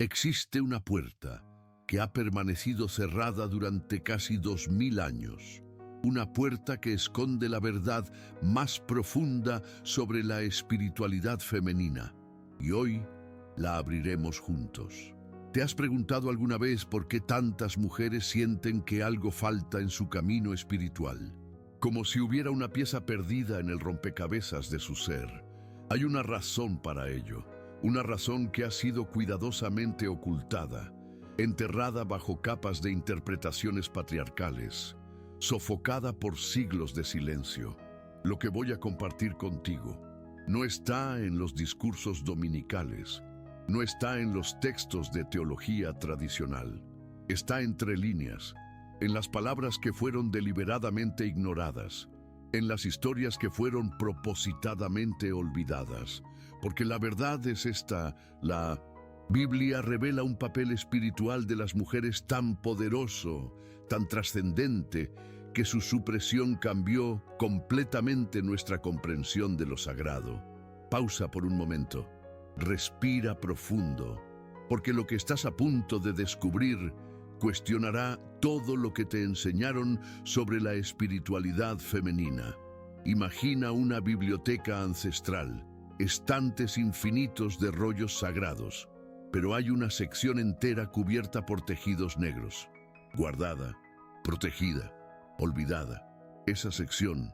Existe una puerta que ha permanecido cerrada durante casi 2000 años. Una puerta que esconde la verdad más profunda sobre la espiritualidad femenina. Y hoy la abriremos juntos. ¿Te has preguntado alguna vez por qué tantas mujeres sienten que algo falta en su camino espiritual? Como si hubiera una pieza perdida en el rompecabezas de su ser. Hay una razón para ello. Una razón que ha sido cuidadosamente ocultada, enterrada bajo capas de interpretaciones patriarcales, sofocada por siglos de silencio. Lo que voy a compartir contigo no está en los discursos dominicales, no está en los textos de teología tradicional. Está entre líneas, en las palabras que fueron deliberadamente ignoradas, en las historias que fueron propositadamente olvidadas. Porque la verdad es esta: la Biblia revela un papel espiritual de las mujeres tan poderoso, tan trascendente, que su supresión cambió completamente nuestra comprensión de lo sagrado. Pausa por un momento. Respira profundo, porque lo que estás a punto de descubrir cuestionará todo lo que te enseñaron sobre la espiritualidad femenina. Imagina una biblioteca ancestral, estantes infinitos de rollos sagrados, pero hay una sección entera cubierta por tejidos negros, guardada, protegida, olvidada. Esa sección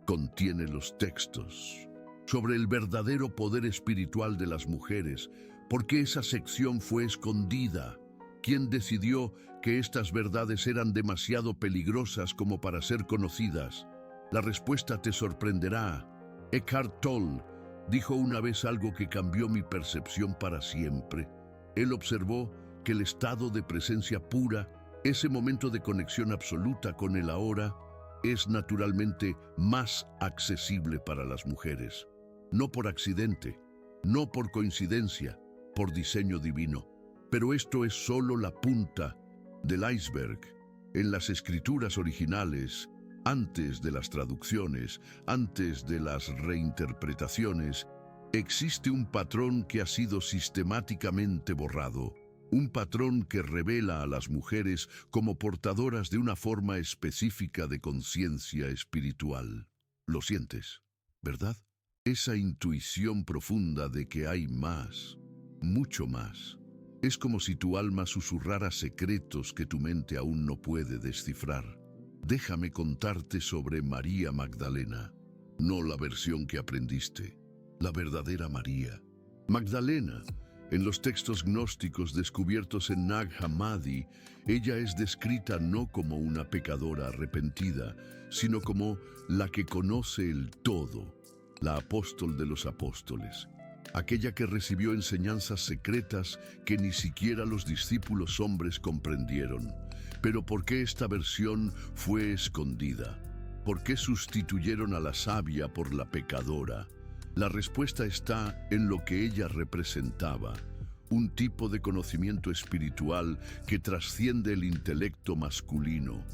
contiene los textos sobre el verdadero poder espiritual de las mujeres. ¿Por qué esa sección fue escondida? ¿Quién decidió que estas verdades eran demasiado peligrosas como para ser conocidas? La respuesta te sorprenderá. Eckhart Tolle dijo una vez algo que cambió mi percepción para siempre. Él observó que el estado de presencia pura, ese momento de conexión absoluta con el ahora, es naturalmente más accesible para las mujeres. No por accidente, no por coincidencia, por diseño divino. Pero esto es solo la punta del iceberg. En las escrituras originales, antes de las traducciones, antes de las reinterpretaciones, existe un patrón que ha sido sistemáticamente borrado. Un patrón que revela a las mujeres como portadoras de una forma específica de conciencia espiritual. Lo sientes, ¿verdad? Esa intuición profunda de que hay más, mucho más. Es como si tu alma susurrara secretos que tu mente aún no puede descifrar. Déjame contarte sobre María Magdalena, no la versión que aprendiste, la verdadera María. Magdalena, en los textos gnósticos descubiertos en Nag Hammadi, ella es descrita no como una pecadora arrepentida, sino como la que conoce el todo, la apóstol de los apóstoles. Aquella que recibió enseñanzas secretas que ni siquiera los discípulos hombres comprendieron. Pero ¿por qué esta versión fue escondida? ¿Por qué sustituyeron a la sabia por la pecadora? La respuesta está en lo que ella representaba, un tipo de conocimiento espiritual que trasciende el intelecto masculino,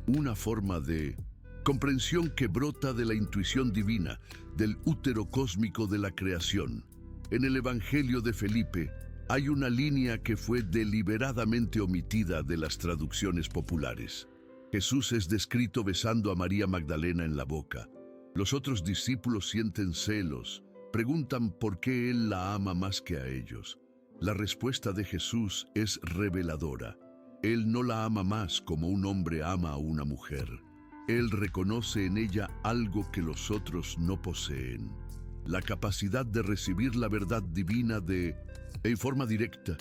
una forma de comprensión que brota de la intuición divina, del útero cósmico de la creación. En el Evangelio de Felipe hay una línea que fue deliberadamente omitida de las traducciones populares. Jesús es descrito besando a María Magdalena en la boca. Los otros discípulos sienten celos, preguntan por qué Él la ama más que a ellos. La respuesta de Jesús es reveladora. Él no la ama más como un hombre ama a una mujer. Él reconoce en ella algo que los otros no poseen. La capacidad de recibir la verdad divina en forma directa,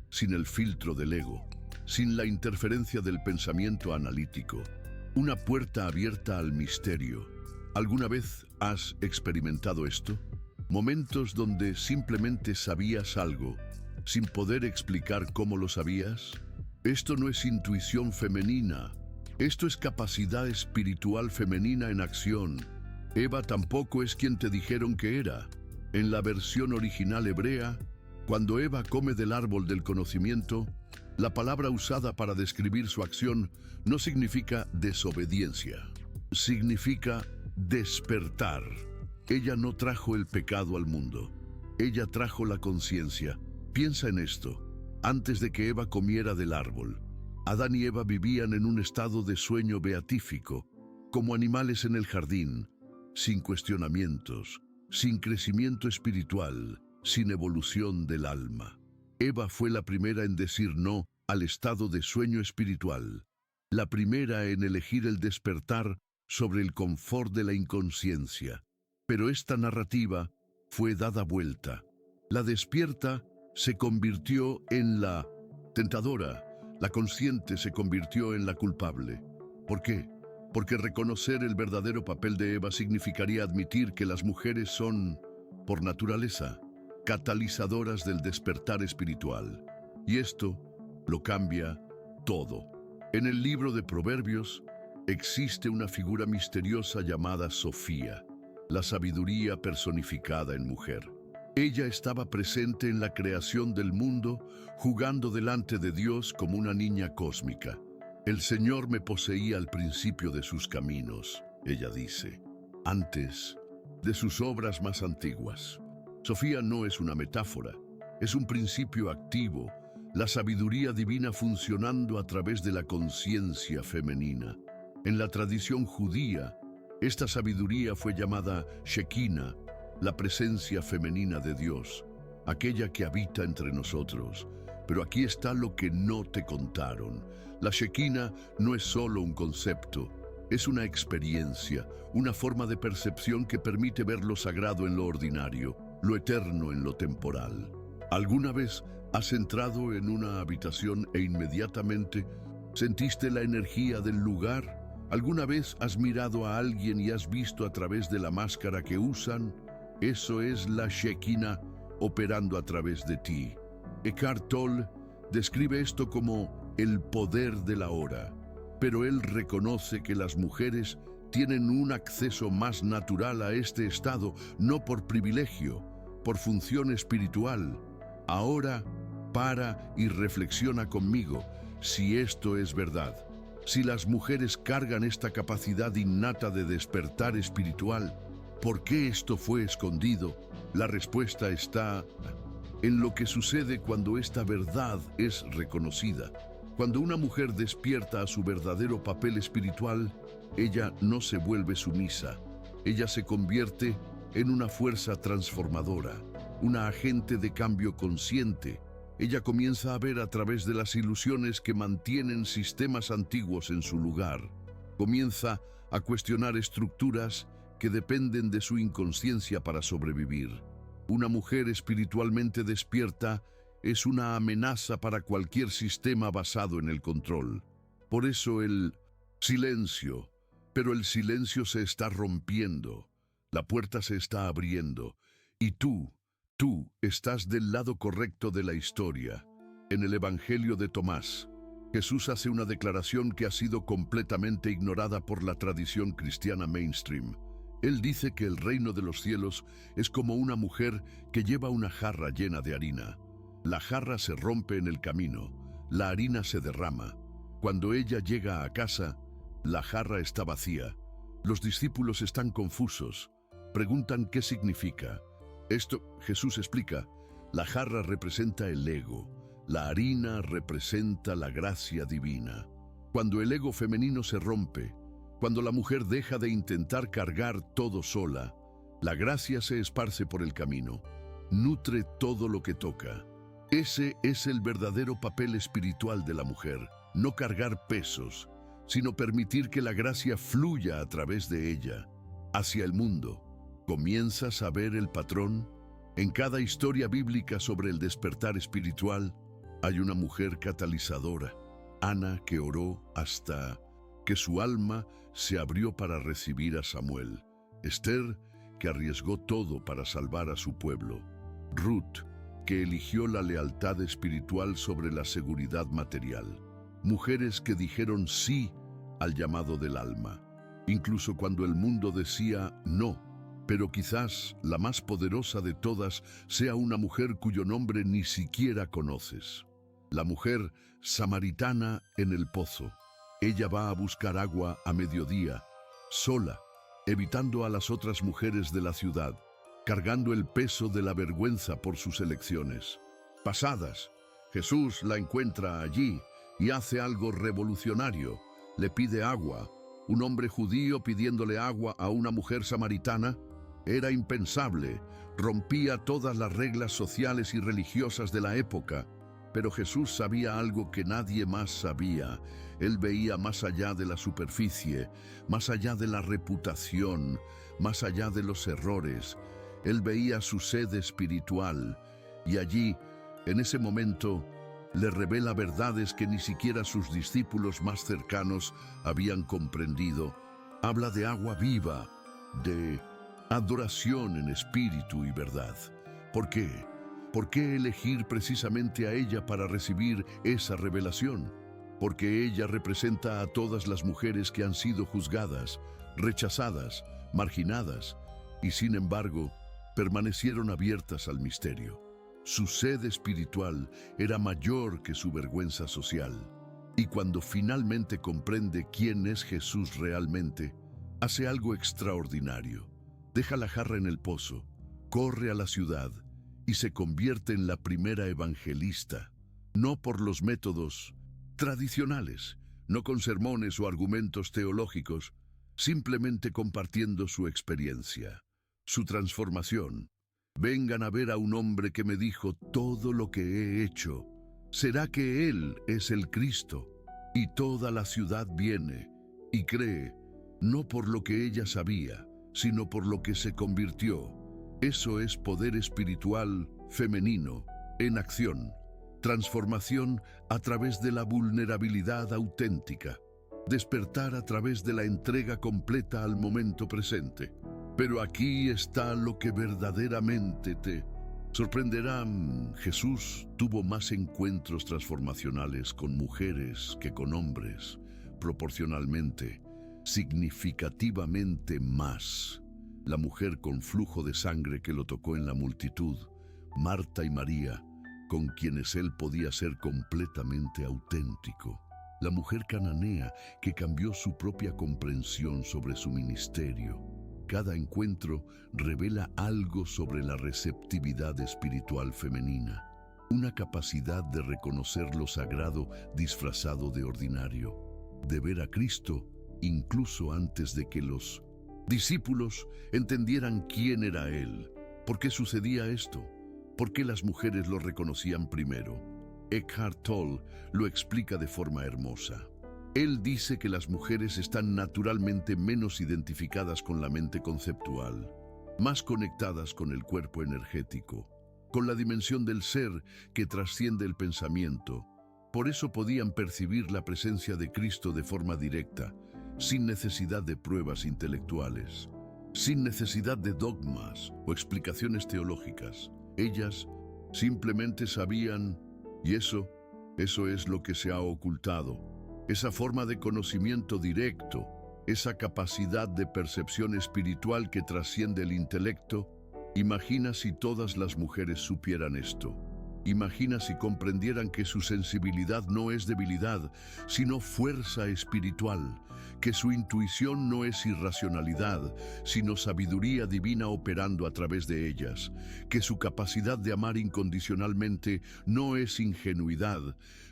sin el filtro del ego, sin la interferencia del pensamiento analítico. Una puerta abierta al misterio. ¿Alguna vez has experimentado esto? Momentos donde simplemente sabías algo, sin poder explicar cómo lo sabías. Esto no es intuición femenina. Esto es capacidad espiritual femenina en acción. Eva tampoco es quien te dijeron que era. En la versión original hebrea, cuando Eva come del árbol del conocimiento, la palabra usada para describir su acción no significa desobediencia. Significa despertar. Ella no trajo el pecado al mundo. Ella trajo la conciencia. Piensa en esto. antes de que Eva comiera del árbol. Adán y Eva vivían en un estado de sueño beatífico, como animales en el jardín, sin cuestionamientos, sin crecimiento espiritual, sin evolución del alma. Eva fue la primera en decir no al estado de sueño espiritual, la primera en elegir el despertar sobre el confort de la inconsciencia. Pero esta narrativa fue dada vuelta. La despierta se convirtió en la tentadora, la consciente se convirtió en la culpable. ¿Por qué? Porque reconocer el verdadero papel de Eva significaría admitir que las mujeres son, por naturaleza, catalizadoras del despertar espiritual. Y esto lo cambia todo. En el libro de Proverbios existe una figura misteriosa llamada Sofía, la sabiduría personificada en mujer. Ella estaba presente en la creación del mundo, jugando delante de Dios como una niña cósmica. El Señor me poseía al principio de sus caminos, ella dice, antes de sus obras más antiguas. Sofía no es una metáfora, es un principio activo, la sabiduría divina funcionando a través de la conciencia femenina. En la tradición judía, esta sabiduría fue llamada Shekinah, la presencia femenina de Dios, aquella que habita entre nosotros. Pero aquí está lo que no te contaron. La Shekinah no es solo un concepto, es una experiencia, una forma de percepción que permite ver lo sagrado en lo ordinario, lo eterno en lo temporal. ¿Alguna vez has entrado en una habitación e inmediatamente sentiste la energía del lugar? ¿Alguna vez has mirado a alguien y has visto a través de la máscara que usan? Eso es la Shekinah operando a través de ti. Eckhart Tolle describe esto como el poder de la hora, pero él reconoce que las mujeres tienen un acceso más natural a este estado, no por privilegio, por función espiritual. Ahora, para y reflexiona conmigo si esto es verdad. Si las mujeres cargan esta capacidad innata de despertar espiritual, ¿por qué esto fue escondido? La respuesta está en lo que sucede cuando esta verdad es reconocida. Cuando una mujer despierta a su verdadero papel espiritual, ella no se vuelve sumisa. Ella se convierte en una fuerza transformadora, una agente de cambio consciente. Ella comienza a ver a través de las ilusiones que mantienen sistemas antiguos en su lugar. Comienza a cuestionar estructuras que dependen de su inconsciencia para sobrevivir. Una mujer espiritualmente despierta es una amenaza para cualquier sistema basado en el control. Por eso el silencio, pero el silencio se está rompiendo, la puerta se está abriendo, y tú estás del lado correcto de la historia. En el Evangelio de Tomás, Jesús hace una declaración que ha sido completamente ignorada por la tradición cristiana mainstream. Él dice que el reino de los cielos es como una mujer que lleva una jarra llena de harina. La jarra se rompe en el camino, la harina se derrama. Cuando ella llega a casa, la jarra está vacía. Los discípulos están confusos, preguntan qué significa. Esto, Jesús explica, la jarra representa el ego, la harina representa la gracia divina. Cuando el ego femenino se rompe, cuando la mujer deja de intentar cargar todo sola, la gracia se esparce por el camino, nutre todo lo que toca. Ese es el verdadero papel espiritual de la mujer, no cargar pesos, sino permitir que la gracia fluya a través de ella, hacia el mundo. ¿Comienzas a ver el patrón? En cada historia bíblica sobre el despertar espiritual, hay una mujer catalizadora, Ana, que oró hasta que su alma se abrió para recibir a Samuel, Esther, que arriesgó todo para salvar a su pueblo, Ruth, que eligió la lealtad espiritual sobre la seguridad material, mujeres que dijeron sí al llamado del alma, incluso cuando el mundo decía no. Pero quizás la más poderosa de todas sea una mujer cuyo nombre ni siquiera conoces. La mujer samaritana en el pozo. Ella va a buscar agua a mediodía, sola, evitando a las otras mujeres de la ciudad, cargando el peso de la vergüenza por sus elecciones. Pasadas, Jesús la encuentra allí y hace algo revolucionario. Le pide agua. Un hombre judío pidiéndole agua a una mujer samaritana era impensable. Rompía todas las reglas sociales y religiosas de la época. Pero Jesús sabía algo que nadie más sabía. Él veía más allá de la superficie, más allá de la reputación, más allá de los errores. Él veía su sed espiritual y allí, en ese momento, le revela verdades que ni siquiera sus discípulos más cercanos habían comprendido. Habla de agua viva, de adoración en espíritu y verdad. ¿Por qué? ¿Por qué elegir precisamente a ella para recibir esa revelación? Porque ella representa a todas las mujeres que han sido juzgadas, rechazadas, marginadas, y sin embargo, permanecieron abiertas al misterio. Su sed espiritual era mayor que su vergüenza social. Y cuando finalmente comprende quién es Jesús realmente, hace algo extraordinario. Deja la jarra en el pozo, corre a la ciudad y se convierte en la primera evangelista. No por los métodos tradicionales, no con sermones o argumentos teológicos, simplemente compartiendo su experiencia, su transformación. Vengan a ver a un hombre que me dijo todo lo que he hecho. ¿Será que él es el Cristo? Y toda la ciudad viene y cree, no por lo que ella sabía, sino por lo que se convirtió. Eso es poder espiritual femenino en acción. Transformación a través de la vulnerabilidad auténtica. Despertar a través de la entrega completa al momento presente. Pero aquí está lo que verdaderamente te sorprenderá. Jesús tuvo más encuentros transformacionales con mujeres que con hombres, proporcionalmente, significativamente más. La mujer con flujo de sangre que lo tocó en la multitud, Marta y María, con quienes él podía ser completamente auténtico. La mujer cananea que cambió su propia comprensión sobre su ministerio. Cada encuentro revela algo sobre la receptividad espiritual femenina, una capacidad de reconocer lo sagrado disfrazado de ordinario, de ver a Cristo incluso antes de que los discípulos entendieran quién era Él. ¿Por qué sucedía esto? ¿Por qué las mujeres lo reconocían primero? Eckhart Tolle lo explica de forma hermosa. Él dice que las mujeres están naturalmente menos identificadas con la mente conceptual, más conectadas con el cuerpo energético, con la dimensión del ser que trasciende el pensamiento. Por eso podían percibir la presencia de Cristo de forma directa, sin necesidad de pruebas intelectuales, sin necesidad de dogmas o explicaciones teológicas. Ellas simplemente sabían, y eso es lo que se ha ocultado. Esa forma de conocimiento directo, esa capacidad de percepción espiritual que trasciende el intelecto. Imagina si todas las mujeres supieran esto. Imagina si comprendieran que su sensibilidad no es debilidad, sino fuerza espiritual, que su intuición no es irracionalidad, sino sabiduría divina operando a través de ellas, que su capacidad de amar incondicionalmente no es ingenuidad,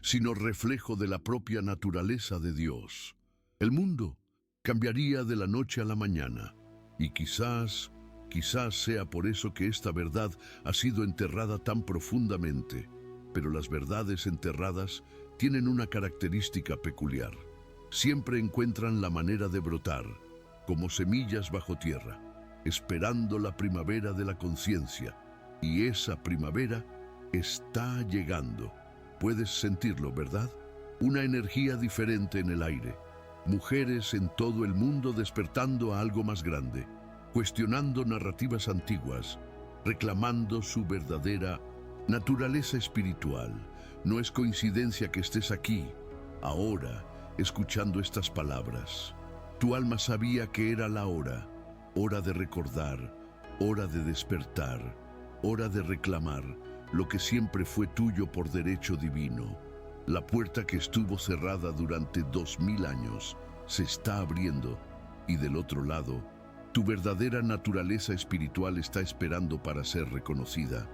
sino reflejo de la propia naturaleza de Dios. El mundo cambiaría de la noche a la mañana, y quizás sea por eso que esta verdad ha sido enterrada tan profundamente, pero las verdades enterradas tienen una característica peculiar. Siempre encuentran la manera de brotar, como semillas bajo tierra, esperando la primavera de la conciencia. Y esa primavera está llegando. Puedes sentirlo, ¿verdad? Una energía diferente en el aire. Mujeres en todo el mundo despertando a algo más grande, cuestionando narrativas antiguas, reclamando su verdadera naturaleza espiritual. No es coincidencia que estés aquí, ahora, escuchando estas palabras. Tu alma sabía que era la hora de recordar, hora de despertar, hora de reclamar lo que siempre fue tuyo por derecho divino. La puerta que estuvo cerrada durante 2000 años se está abriendo y del otro lado, tu verdadera naturaleza espiritual está esperando para ser reconocida.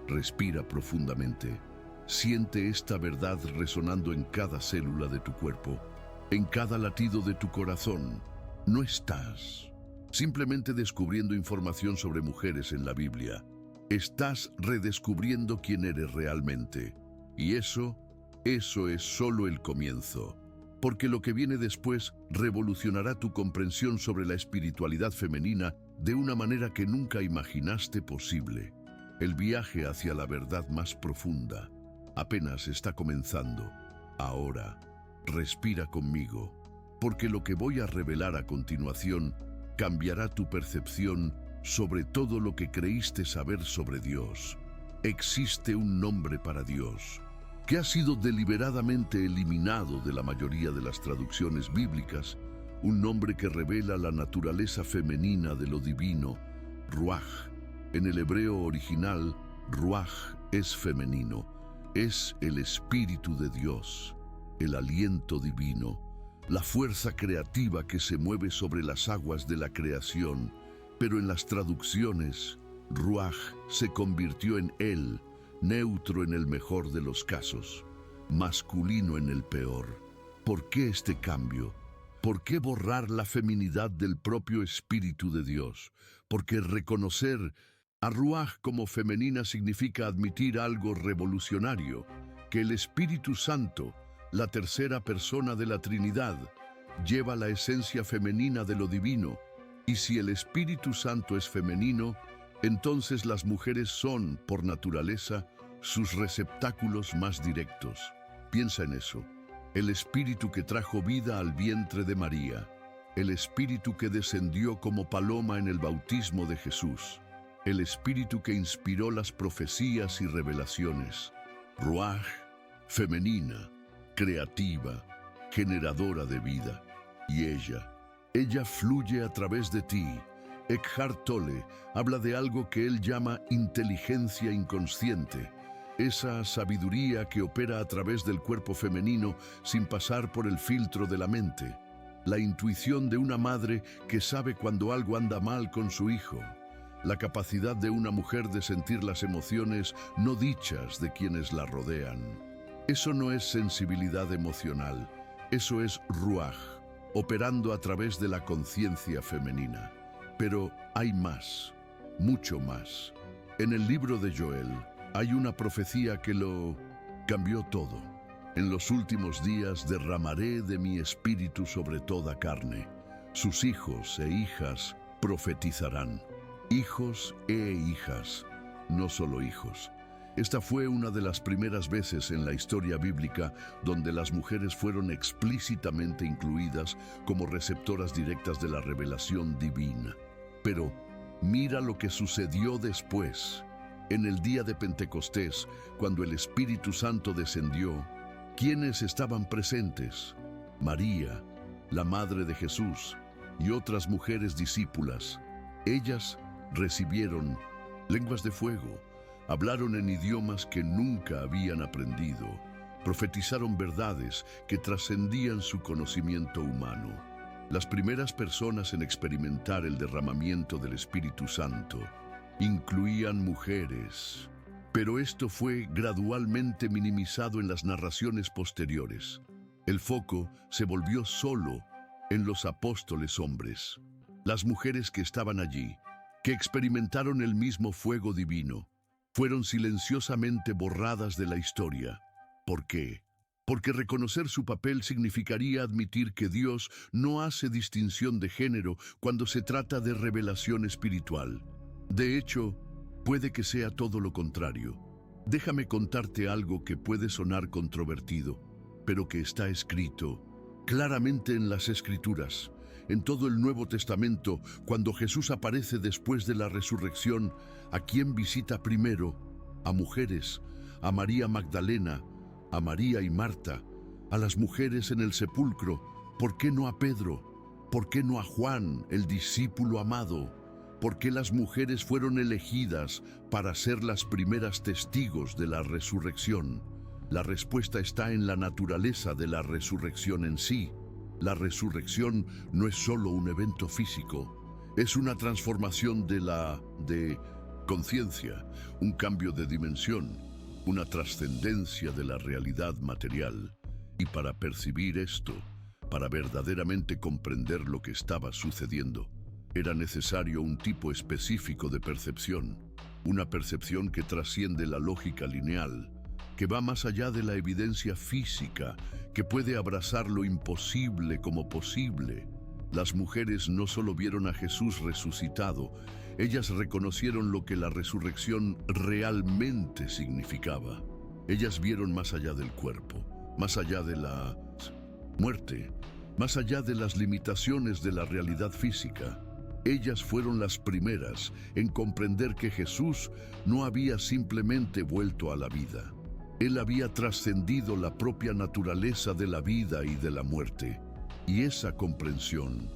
Respira profundamente. Siente esta verdad resonando en cada célula de tu cuerpo, en cada latido de tu corazón. No estás simplemente descubriendo información sobre mujeres en la Biblia. Estás redescubriendo quién eres realmente. Y eso es solo el comienzo. Porque lo que viene después revolucionará tu comprensión sobre la espiritualidad femenina de una manera que nunca imaginaste posible. El viaje hacia la verdad más profunda apenas está comenzando. Ahora, respira conmigo, porque lo que voy a revelar a continuación cambiará tu percepción sobre todo lo que creíste saber sobre Dios. Existe un nombre para Dios, que ha sido deliberadamente eliminado de la mayoría de las traducciones bíblicas, un nombre que revela la naturaleza femenina de lo divino, Ruaj. En el hebreo original, Ruaj es femenino, es el Espíritu de Dios, el aliento divino, la fuerza creativa que se mueve sobre las aguas de la creación, pero en las traducciones, Ruaj se convirtió en él, neutro en el mejor de los casos, masculino en el peor. ¿Por qué este cambio? ¿Por qué borrar la feminidad del propio Espíritu de Dios? Porque reconocer a Ruaj como femenina significa admitir algo revolucionario, que el Espíritu Santo, la tercera persona de la Trinidad, lleva la esencia femenina de lo divino, y si el Espíritu Santo es femenino, entonces las mujeres son, por naturaleza, sus receptáculos más directos. Piensa en eso. El Espíritu que trajo vida al vientre de María, el Espíritu que descendió como paloma en el bautismo de Jesús, el Espíritu que inspiró las profecías y revelaciones. Ruaj, femenina, creativa, generadora de vida. Y ella fluye a través de ti. Eckhart Tolle habla de algo que él llama inteligencia inconsciente, esa sabiduría que opera a través del cuerpo femenino sin pasar por el filtro de la mente, la intuición de una madre que sabe cuando algo anda mal con su hijo, la capacidad de una mujer de sentir las emociones no dichas de quienes la rodean. Eso no es sensibilidad emocional, eso es Ruaj, operando a través de la conciencia femenina. Pero hay más, mucho más. En el libro de Joel hay una profecía que lo cambió todo. En los últimos días derramaré de mi espíritu sobre toda carne. Sus hijos e hijas profetizarán. Hijos e hijas, no solo hijos. Esta fue una de las primeras veces en la historia bíblica donde las mujeres fueron explícitamente incluidas como receptoras directas de la revelación divina. Pero mira lo que sucedió después. En el día de Pentecostés, cuando el Espíritu Santo descendió, ¿quiénes estaban presentes? María, la madre de Jesús, y otras mujeres discípulas. Ellas recibieron lenguas de fuego, hablaron en idiomas que nunca habían aprendido, profetizaron verdades que trascendían su conocimiento humano. Las primeras personas en experimentar el derramamiento del Espíritu Santo incluían mujeres, pero esto fue gradualmente minimizado en las narraciones posteriores. El foco se volvió solo en los apóstoles hombres, las mujeres que estaban allí, que experimentaron el mismo fuego divino, fueron silenciosamente borradas de la historia. ¿Por qué? Porque reconocer su papel significaría admitir que Dios no hace distinción de género cuando se trata de revelación espiritual. De hecho, puede que sea todo lo contrario. Déjame contarte algo que puede sonar controvertido, pero que está escrito claramente en las Escrituras. En todo el Nuevo Testamento, cuando Jesús aparece después de la resurrección, ¿a quién visita primero? A mujeres, a María Magdalena, a María y Marta, a las mujeres en el sepulcro. ¿Por qué no a Pedro? ¿Por qué no a Juan, el discípulo amado? ¿Por qué las mujeres fueron elegidas para ser las primeras testigos de la resurrección? La respuesta está en la naturaleza de la resurrección en sí. La resurrección no es solo un evento físico, es una transformación de conciencia, un cambio de dimensión. una trascendencia de la realidad material. Y para percibir esto, para verdaderamente comprender lo que estaba sucediendo, era necesario un tipo específico de percepción, una percepción que trasciende la lógica lineal, que va más allá de la evidencia física, que puede abrazar lo imposible como posible. Las mujeres no solo vieron a Jesús resucitado, ellas reconocieron lo que la resurrección realmente significaba. Ellas vieron más allá del cuerpo, más allá de la muerte, más allá de las limitaciones de la realidad física. Ellas fueron las primeras en comprender que Jesús no había simplemente vuelto a la vida. Él había trascendido la propia naturaleza de la vida y de la muerte. Y esa comprensión,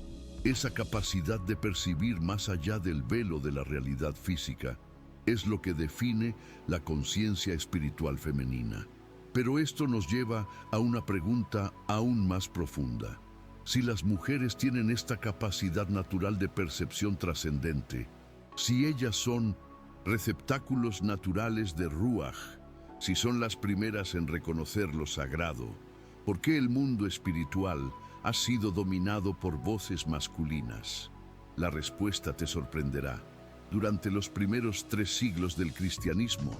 esa capacidad de percibir más allá del velo de la realidad física, es lo que define la conciencia espiritual femenina. Pero esto nos lleva a una pregunta aún más profunda. Si las mujeres tienen esta capacidad natural de percepción trascendente, si ellas son receptáculos naturales de Ruach, si son las primeras en reconocer lo sagrado, ¿por qué el mundo espiritual ha sido dominado por voces masculinas? La respuesta te sorprenderá. Durante los primeros 3 siglos del cristianismo,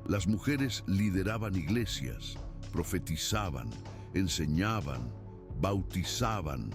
las mujeres lideraban iglesias, profetizaban, enseñaban, bautizaban.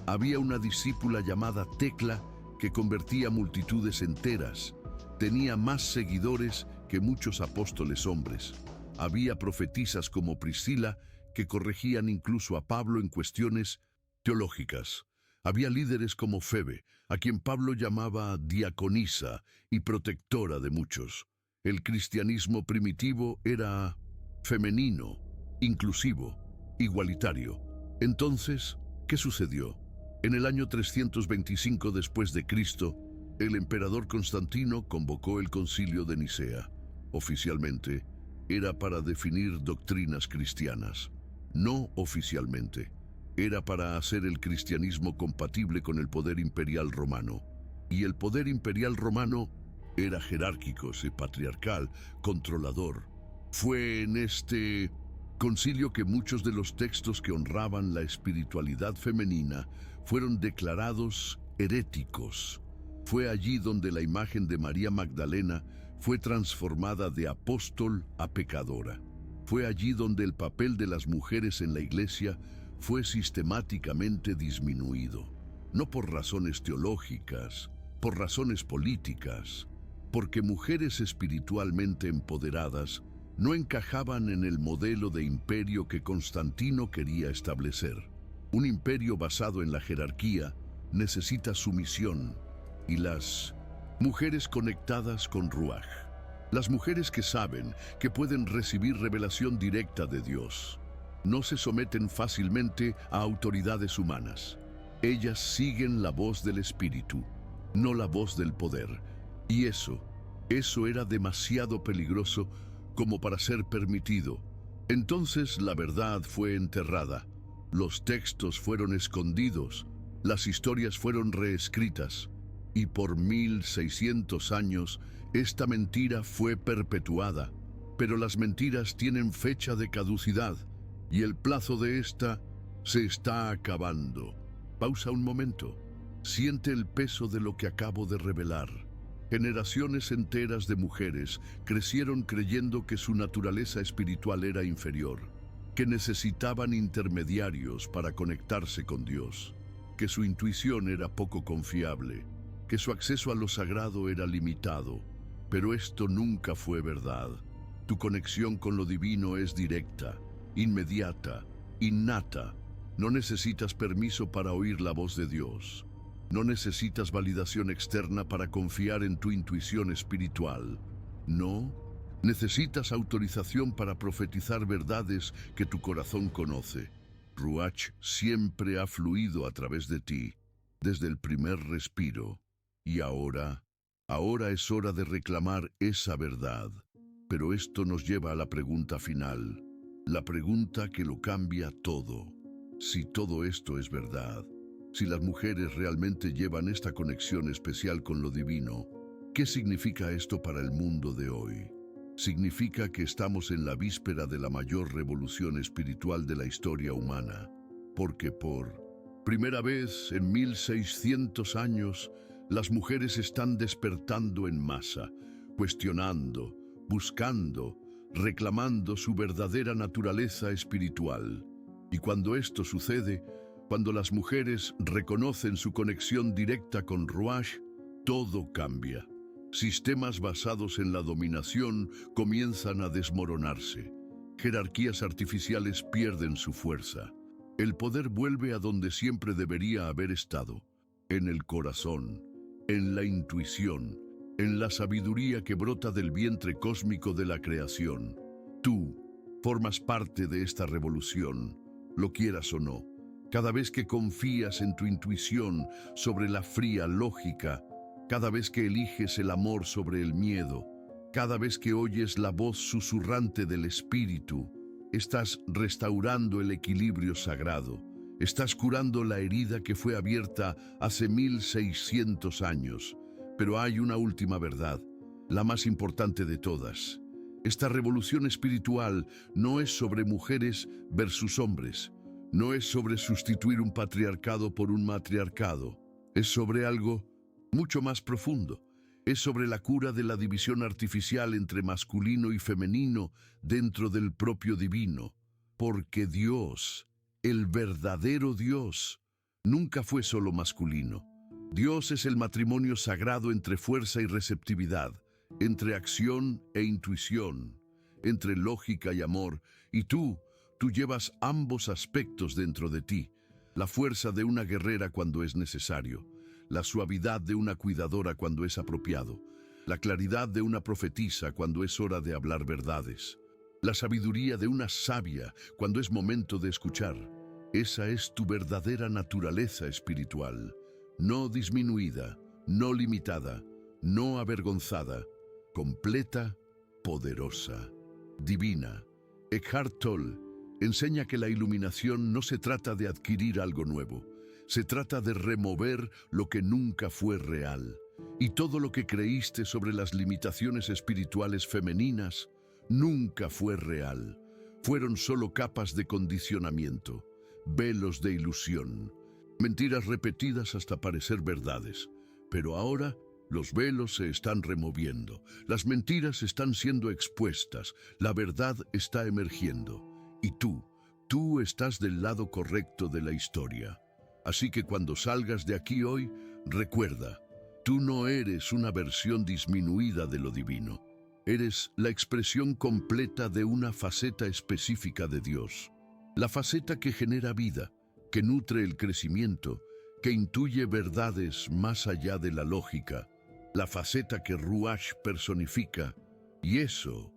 Había una discípula llamada Tecla que convertía multitudes enteras. Tenía más seguidores que muchos apóstoles hombres. Había profetisas como Priscila que corregían incluso a Pablo en cuestiones teológicas. Había líderes como Febe, a quien Pablo llamaba diaconisa y protectora de muchos. El cristianismo primitivo era femenino, inclusivo, igualitario. Entonces, ¿qué sucedió? En el año 325 después de Cristo, el emperador Constantino convocó el Concilio de Nicea. Oficialmente, era para definir doctrinas cristianas. No oficialmente, era para hacer el cristianismo compatible con el poder imperial romano. Y el poder imperial romano era jerárquico, patriarcal, controlador. Fue en este concilio que muchos de los textos que honraban la espiritualidad femenina fueron declarados heréticos. Fue allí donde la imagen de María Magdalena fue transformada de apóstol a pecadora. Fue allí donde el papel de las mujeres en la iglesia fue sistemáticamente disminuido. No por razones teológicas, por razones políticas, porque mujeres espiritualmente empoderadas no encajaban en el modelo de imperio que Constantino quería establecer. Un imperio basado en la jerarquía necesita sumisión, y las mujeres conectadas con Ruach, las mujeres que saben que pueden recibir revelación directa de Dios, no se someten fácilmente a autoridades humanas. Ellas siguen la voz del Espíritu, no la voz del poder. Y eso era demasiado peligroso como para ser permitido. Entonces la verdad fue enterrada, los textos fueron escondidos, las historias fueron reescritas, y por 1600 años esta mentira fue perpetuada. Pero las mentiras tienen fecha de caducidad, y el plazo de esta se está acabando. Pausa un momento. Siente el peso de lo que acabo de revelar. Generaciones enteras de mujeres crecieron creyendo que su naturaleza espiritual era inferior, que necesitaban intermediarios para conectarse con Dios, que su intuición era poco confiable, que su acceso a lo sagrado era limitado. Pero esto nunca fue verdad. Tu conexión con lo divino es directa, inmediata, innata. No necesitas permiso para oír la voz de Dios. No necesitas validación externa para confiar en tu intuición espiritual. No necesitas autorización para profetizar verdades que tu corazón conoce. Ruach siempre ha fluido a través de ti, desde el primer respiro. Y ahora es hora de reclamar esa verdad. Pero esto nos lleva a la pregunta final, la pregunta que lo cambia todo. Si todo esto es verdad, si las mujeres realmente llevan esta conexión especial con lo divino, ¿qué significa esto para el mundo de hoy? significa que estamos en la víspera de la mayor revolución espiritual de la historia humana, porque por primera vez en 1600 años, las mujeres están despertando en masa, cuestionando, buscando, reclamando su verdadera naturaleza espiritual. Y cuando esto sucede, cuando las mujeres reconocen su conexión directa con Ruach, todo cambia. Sistemas basados en la dominación comienzan a desmoronarse. Jerarquías artificiales pierden su fuerza. El poder vuelve a donde siempre debería haber estado, en el corazón, en la intuición, en la sabiduría que brota del vientre cósmico de la creación. Tú formas parte de esta revolución, lo quieras o no. Cada vez que confías en tu intuición sobre la fría lógica, cada vez que eliges el amor sobre el miedo, cada vez que oyes la voz susurrante del espíritu, estás restaurando el equilibrio sagrado. Estás curando la herida que fue abierta hace 1600 años. Pero hay una última verdad, la más importante de todas. Esta revolución espiritual no es sobre mujeres versus hombres. No es sobre sustituir un patriarcado por un matriarcado. Es sobre algo mucho más profundo. Es sobre la cura de la división artificial entre masculino y femenino dentro del propio divino. Porque Dios, el verdadero Dios, nunca fue solo masculino. Dios es el matrimonio sagrado entre fuerza y receptividad, entre acción e intuición, entre lógica y amor, y tú llevas ambos aspectos dentro de ti, la fuerza de una guerrera cuando es necesario, la suavidad de una cuidadora cuando es apropiado, la claridad de una profetisa cuando es hora de hablar verdades, la sabiduría de una sabia cuando es momento de escuchar. Esa es tu verdadera naturaleza espiritual, no disminuida, no limitada, no avergonzada, completa, poderosa, divina. Eckhart Tolle enseña que la iluminación no se trata de adquirir algo nuevo, se trata de remover lo que nunca fue real. Y todo lo que creíste sobre las limitaciones espirituales femeninas nunca fue real. Fueron solo capas de condicionamiento, velos de ilusión, mentiras repetidas hasta parecer verdades. Pero ahora los velos se están removiendo, las mentiras están siendo expuestas, la verdad está emergiendo. Y tú estás del lado correcto de la historia. Así que cuando salgas de aquí hoy, recuerda, tú no eres una versión disminuida de lo divino. Eres la expresión completa de una faceta específica de Dios. La faceta que genera vida, que nutre el crecimiento, que intuye verdades más allá de la lógica. La faceta que Ruach personifica. Y eso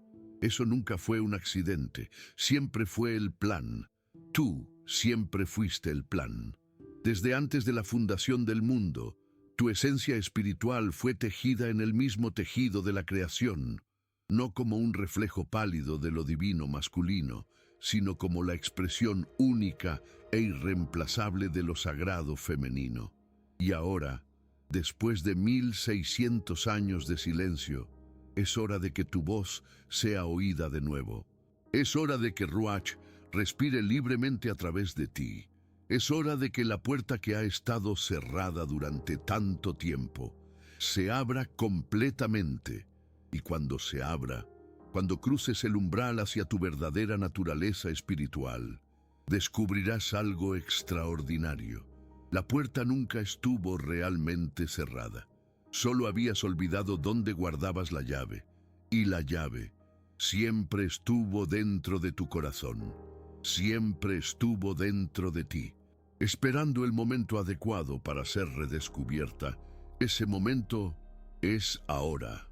nunca fue un accidente, siempre fue el plan. Tú siempre fuiste el plan. Desde antes de la fundación del mundo, tu esencia espiritual fue tejida en el mismo tejido de la creación, no como un reflejo pálido de lo divino masculino, sino como la expresión única e irreemplazable de lo sagrado femenino. Y ahora, después de 1600 años de silencio, es hora de que tu voz sea oída de nuevo. Es hora de que Ruach respire libremente a través de ti. Es hora de que la puerta que ha estado cerrada durante tanto tiempo se abra completamente. Y cuando se abra, cuando cruces el umbral hacia tu verdadera naturaleza espiritual, descubrirás algo extraordinario. La puerta nunca estuvo realmente cerrada. Solo habías olvidado dónde guardabas la llave. Y la llave siempre estuvo dentro de tu corazón. Siempre estuvo dentro de ti, esperando el momento adecuado para ser redescubierta. Ese momento es ahora.